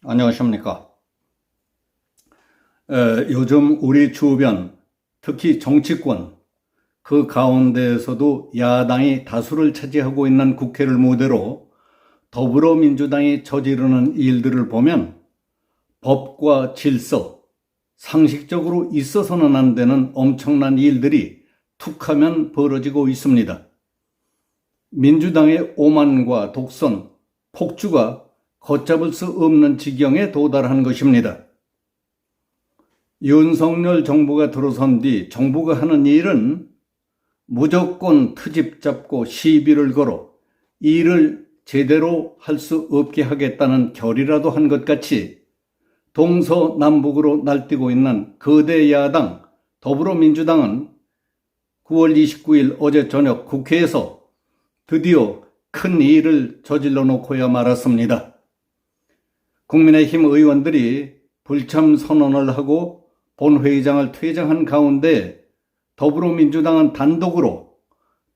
안녕하십니까. 요즘 우리 주변, 특히 정치권, 그 가운데에서도 야당이 다수를 차지하고 있는 국회를 무대로 더불어민주당이 저지르는 일들을 보면 법과 질서, 상식적으로 있어서는 안 되는 엄청난 일들이 툭하면 벌어지고 있습니다. 민주당의 오만과 독선, 폭주가 걷잡을 수 없는 지경에 도달한 것입니다. 윤석열 정부가 들어선 뒤 정부가 하는 일은 무조건 트집 잡고 시비를 걸어 일을 제대로 할 수 없게 하겠다는 결이라도 한 것 같이 동서남북으로 날뛰고 있는 거대 야당 더불어민주당은 9월 29일 어제 저녁 국회에서 드디어 큰 일을 저질러 놓고야 말았습니다. 국민의힘 의원들이 불참 선언을 하고 본회의장을 퇴장한 가운데 더불어민주당은 단독으로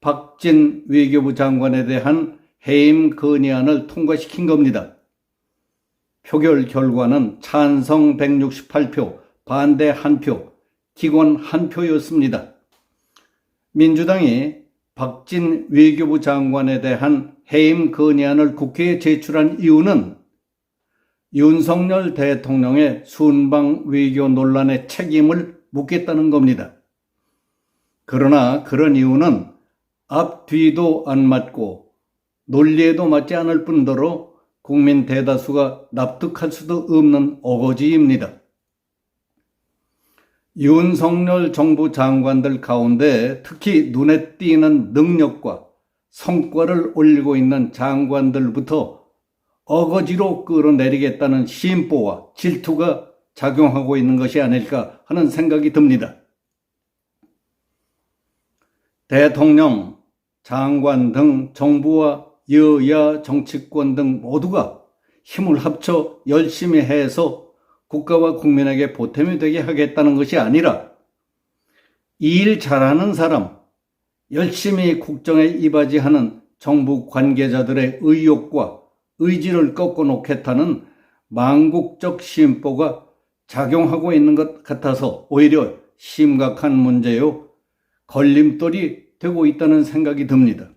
박진 외교부 장관에 대한 해임 건의안을 통과시킨 겁니다. 표결 결과는 찬성 168표, 반대 1표, 기권 1표였습니다. 민주당이 박진 외교부 장관에 대한 해임 건의안을 국회에 제출한 이유는 윤석열 대통령의 순방 외교 논란의 책임을 묻겠다는 겁니다. 그러나 그런 이유는 앞뒤도 안 맞고 논리에도 맞지 않을 뿐더러 국민 대다수가 납득할 수도 없는 어거지입니다. 윤석열 정부 장관들 가운데 특히 눈에 띄는 능력과 성과를 올리고 있는 장관들부터 어거지로 끌어내리겠다는 심보와 질투가 작용하고 있는 것이 아닐까 하는 생각이 듭니다. 대통령, 장관 등 정부와 여야 정치권 등 모두가 힘을 합쳐 열심히 해서 국가와 국민에게 보탬이 되게 하겠다는 것이 아니라 일 잘하는 사람, 열심히 국정에 이바지하는 정부 관계자들의 의욕과 의지를 꺾어놓겠다는 망국적 심보가 작용하고 있는 것 같아서 오히려 심각한 문제요, 걸림돌이 되고 있다는 생각이 듭니다.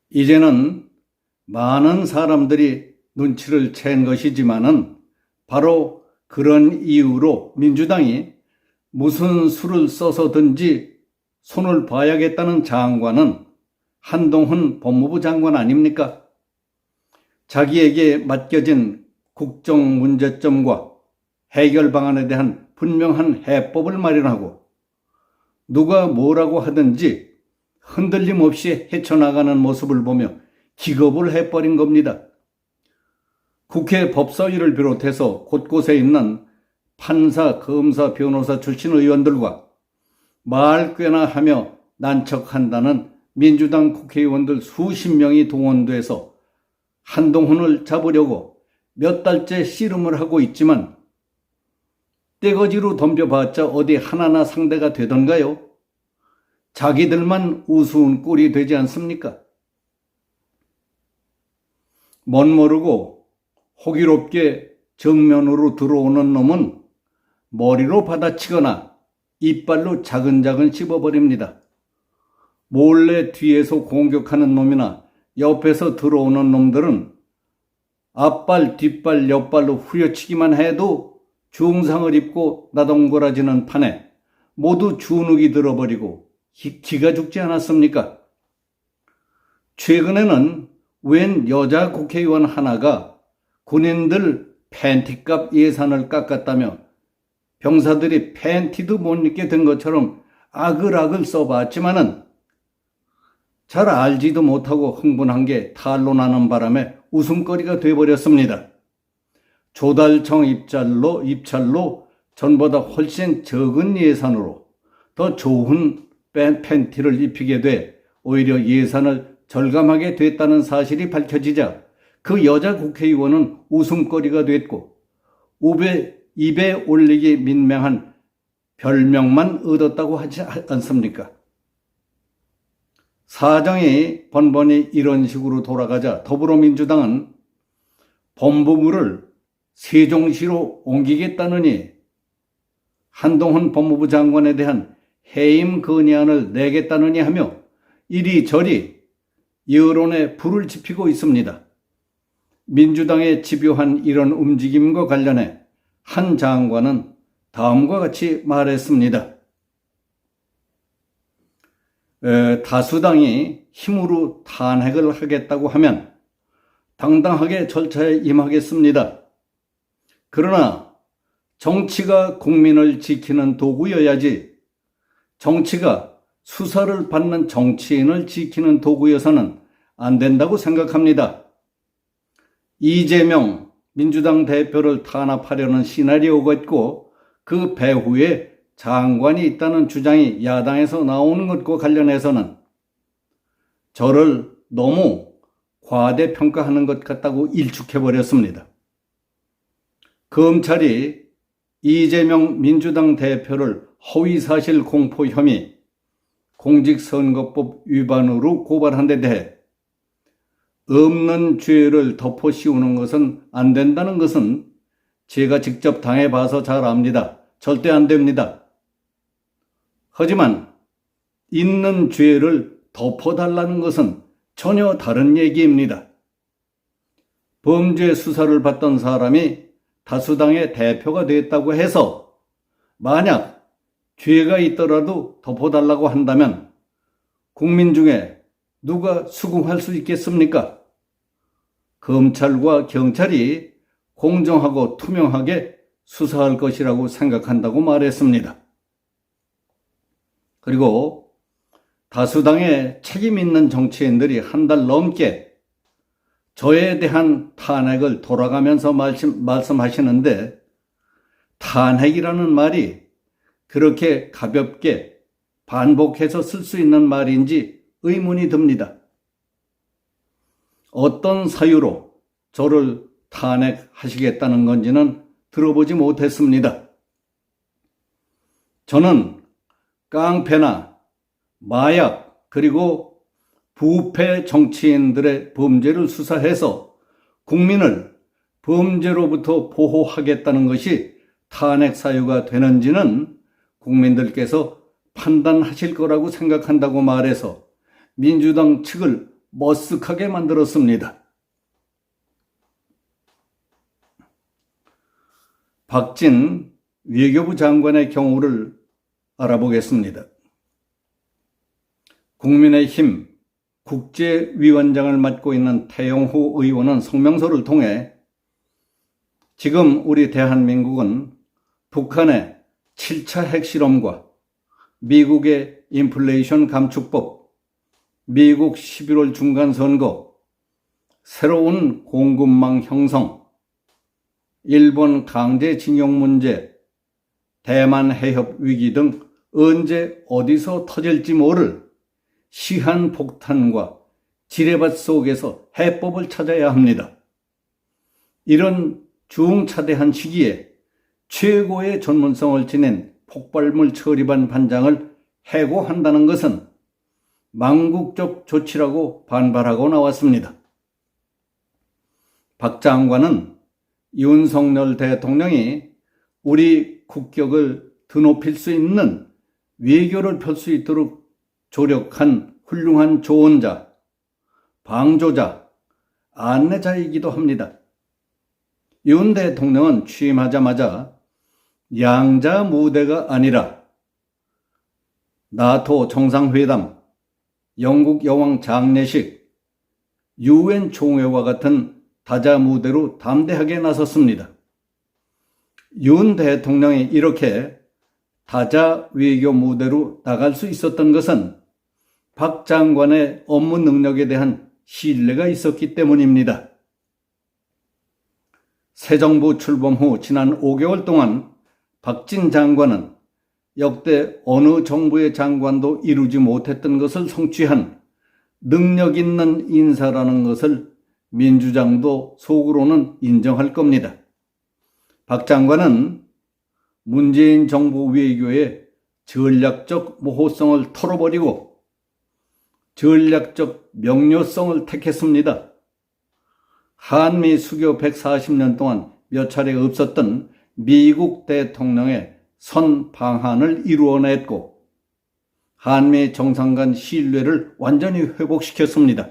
이제는 많은 사람들이 눈치를 챈 것이지만은 바로 그런 이유로 민주당이 무슨 수를 써서든지 손을 봐야겠다는 장관은 한동훈 법무부 장관 아닙니까? 자기에게 맡겨진 국정 문제점과 해결 방안에 대한 분명한 해법을 마련하고 누가 뭐라고 하든지 흔들림 없이 헤쳐나가는 모습을 보며 기겁을 해버린 겁니다. 국회 법사위를 비롯해서 곳곳에 있는 판사, 검사, 변호사 출신 의원들과 말 꽤나 하며 난척한다는 민주당 국회의원들 수십 명이 동원돼서 한동훈을 잡으려고 몇 달째 씨름을 하고 있지만 떼거지로 덤벼봤자 어디 하나나 상대가 되던가요? 자기들만 우스운 꼴이 되지 않습니까? 멋모르고 호기롭게 정면으로 들어오는 놈은 머리로 받아치거나 이빨로 차근차근 씹어버립니다. 몰래 뒤에서 공격하는 놈이나 옆에서 들어오는 놈들은 앞발, 뒷발, 옆발로 후려치기만 해도 중상을 입고 나동거라지는 판에 모두 주눅이 들어버리고 기가 죽지 않았습니까? 최근에는 웬 여자 국회의원 하나가 군인들 팬티값 예산을 깎았다며 병사들이 팬티도 못 입게 된 것처럼 아글아글 써봤지만은 잘 알지도 못하고 흥분한 게 탄로 나는 바람에 웃음거리가 돼버렸습니다. 조달청 입찰로 전보다 훨씬 적은 예산으로 더 좋은 팬티를 입히게 돼 오히려 예산을 절감하게 됐다는 사실이 밝혀지자 그 여자 국회의원은 웃음거리가 됐고 입에 올리기 민망한 별명만 얻었다고 하지 않습니까? 사정이 번번이 이런 식으로 돌아가자 더불어민주당은 법무부를 세종시로 옮기겠다느니 한동훈 법무부 장관에 대한 해임 건의안을 내겠다느니 하며 이리저리 여론에 불을 지피고 있습니다. 민주당의 집요한 이런 움직임과 관련해 한 장관은 다음과 같이 말했습니다. 다수당이 힘으로 탄핵을 하겠다고 하면 당당하게 절차에 임하겠습니다. 그러나 정치가 국민을 지키는 도구여야지 정치가 수사를 받는 정치인을 지키는 도구여서는 안 된다고 생각합니다. 이재명 민주당 대표를 탄압하려는 시나리오가 있고 그 배후에 장관이 있다는 주장이 야당에서 나오는 것과 관련해서는 저를 너무 과대평가하는 것 같다고 일축해버렸습니다. 검찰이 이재명 민주당 대표를 허위사실 공포 혐의, 공직선거법 위반으로 고발한 데 대해 없는 죄를 덮어 씌우는 것은 안 된다는 것은 제가 직접 당해봐서 잘 압니다. 절대 안 됩니다. 하지만 있는 죄를 덮어달라는 것은 전혀 다른 얘기입니다. 범죄 수사를 받던 사람이 다수당의 대표가 됐다고 해서 만약 죄가 있더라도 덮어달라고 한다면 국민 중에 누가 수긍할 수 있겠습니까? 검찰과 경찰이 공정하고 투명하게 수사할 것이라고 생각한다고 말했습니다. 그리고 다수당의 책임 있는 정치인들이 한 달 넘게 저에 대한 탄핵을 돌아가면서 말씀하시는데 탄핵이라는 말이 그렇게 가볍게 반복해서 쓸 수 있는 말인지 의문이 듭니다. 어떤 사유로 저를 탄핵하시겠다는 건지는 들어보지 못했습니다. 저는 깡패나 마약 그리고 부패 정치인들의 범죄를 수사해서 국민을 범죄로부터 보호하겠다는 것이 탄핵 사유가 되는지는 국민들께서 판단하실 거라고 생각한다고 말해서 민주당 측을 머쓱하게 만들었습니다. 박진 외교부 장관의 경우를 알아보겠습니다. 국민의힘 국제위원장을 맡고 있는 태영호 의원은 성명서를 통해 지금 우리 대한민국은 북한의 7차 핵실험과 미국의 인플레이션 감축법, 미국 11월 중간선거, 새로운 공급망 형성, 일본 강제징용 문제, 대만 해협 위기 등 언제 어디서 터질지 모를 시한폭탄과 지뢰밭 속에서 해법을 찾아야 합니다. 이런 중차대한 시기에 최고의 전문성을 지닌 폭발물 처리반 반장을 해고한다는 것은 망국적 조치라고 반발하고 나왔습니다. 박 장관은 윤석열 대통령이 우리 국격을 드높일 수 있는 외교를 펼 수 있도록 조력한 훌륭한 조언자, 방조자, 안내자이기도 합니다. 윤 대통령은 취임하자마자 양자 무대가 아니라 나토 정상회담, 영국 여왕 장례식, UN 총회와 같은 다자 무대로 담대하게 나섰습니다. 윤 대통령이 이렇게 다자 외교 무대로 나갈 수 있었던 것은 박 장관의 업무 능력에 대한 신뢰가 있었기 때문입니다. 새 정부 출범 후 지난 5개월 동안 박진 장관은 역대 어느 정부의 장관도 이루지 못했던 것을 성취한 능력 있는 인사라는 것을 민주당도 속으로는 인정할 겁니다. 박 장관은 문재인 정부 외교의 전략적 모호성을 털어버리고 전략적 명료성을 택했습니다. 한미 수교 140년 동안 몇 차례 없었던 미국 대통령의 선방한을 이루어냈고 한미 정상 간 신뢰를 완전히 회복시켰습니다.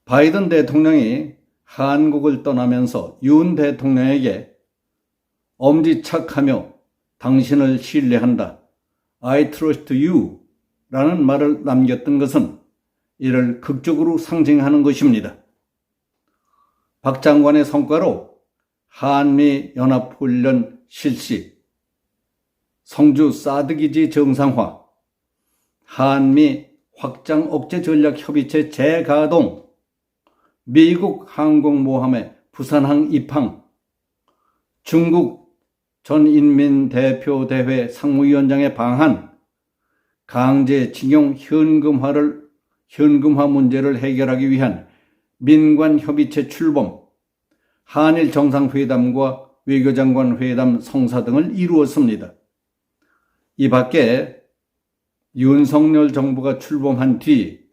바이든 대통령이 한국을 떠나면서 윤 대통령에게 엄지척하며 당신을 신뢰한다, I trust you 라는 말을 남겼던 것은 이를 극적으로 상징하는 것입니다. 박 장관의 성과로 한미 연합훈련 실시, 성주 사드기지 정상화, 한미 확장 억제 전략 협의체 재가동, 미국 항공모함의 부산항 입항, 중국 전인민대표대회 상무위원장의 방한, 강제징용 현금화 문제를 해결하기 위한 민관협의체 출범, 한일 정상회담과 외교장관 회담 성사 등을 이루었습니다. 이 밖에 윤석열 정부가 출범한 뒤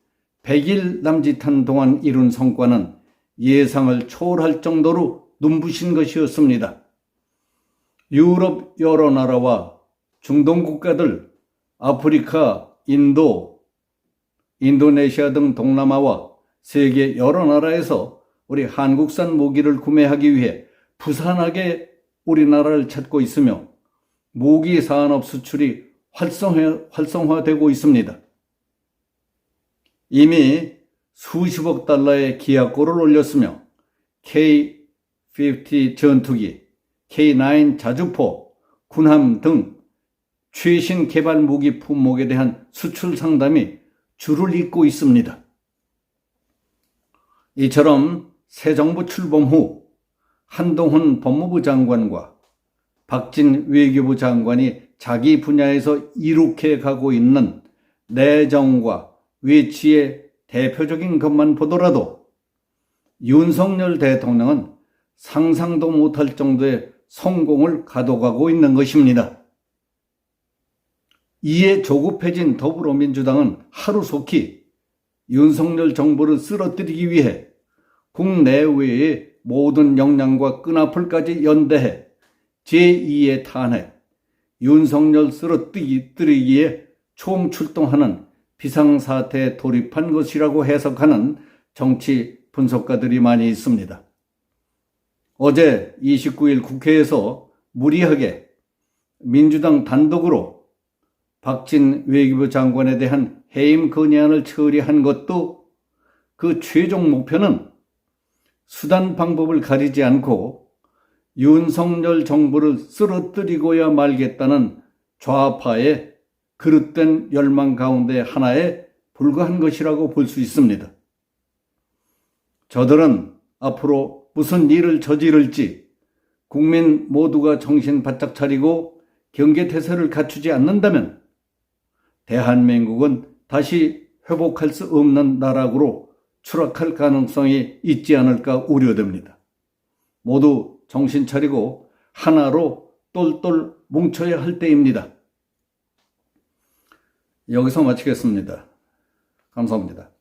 100일 남짓한 동안 이룬 성과는 예상을 초월할 정도로 눈부신 것이었습니다. 유럽 여러 나라와 중동 국가들, 아프리카, 인도, 인도네시아 등 동남아와 세계 여러 나라에서 우리 한국산 모기를 구매하기 위해 부산하게 우리나라를 찾고 있으며 모기 산업 수출이 활성화되고 있습니다. 이미 수십억 달러의 기약고를 올렸으며 K-50 전투기, K9 자주포, 군함 등 최신 개발 무기 품목에 대한 수출 상담이 줄을 잇고 있습니다. 이처럼 새 정부 출범 후 한동훈 법무부 장관과 박진 외교부 장관이 자기 분야에서 이룩해 가고 있는 내정과 외치의 대표적인 것만 보더라도 윤석열 대통령은 상상도 못할 정도의 성공을 가둬가고 있는 것입니다. 이에 조급해진 더불어민주당은 하루속히 윤석열 정부를 쓰러뜨리기 위해 국내외의 모든 역량과 끈앞을까지 연대해 제2의 탄핵, 윤석열 쓰러뜨리기에 총출동하는 비상사태에 돌입한 것이라고 해석하는 정치 분석가들이 많이 있습니다. 어제 29일 국회에서 무리하게 민주당 단독으로 박진 외교부 장관에 대한 해임 건의안을 처리한 것도 그 최종 목표는 수단 방법을 가리지 않고 윤석열 정부를 쓰러뜨리고야 말겠다는 좌파의 그릇된 열망 가운데 하나에 불과한 것이라고 볼 수 있습니다. 저들은 앞으로 무슨 일을 저지를지 국민 모두가 정신 바짝 차리고 경계태세를 갖추지 않는다면 대한민국은 다시 회복할 수 없는 나락으로 추락할 가능성이 있지 않을까 우려됩니다. 모두 정신 차리고 하나로 똘똘 뭉쳐야 할 때입니다. 여기서 마치겠습니다. 감사합니다.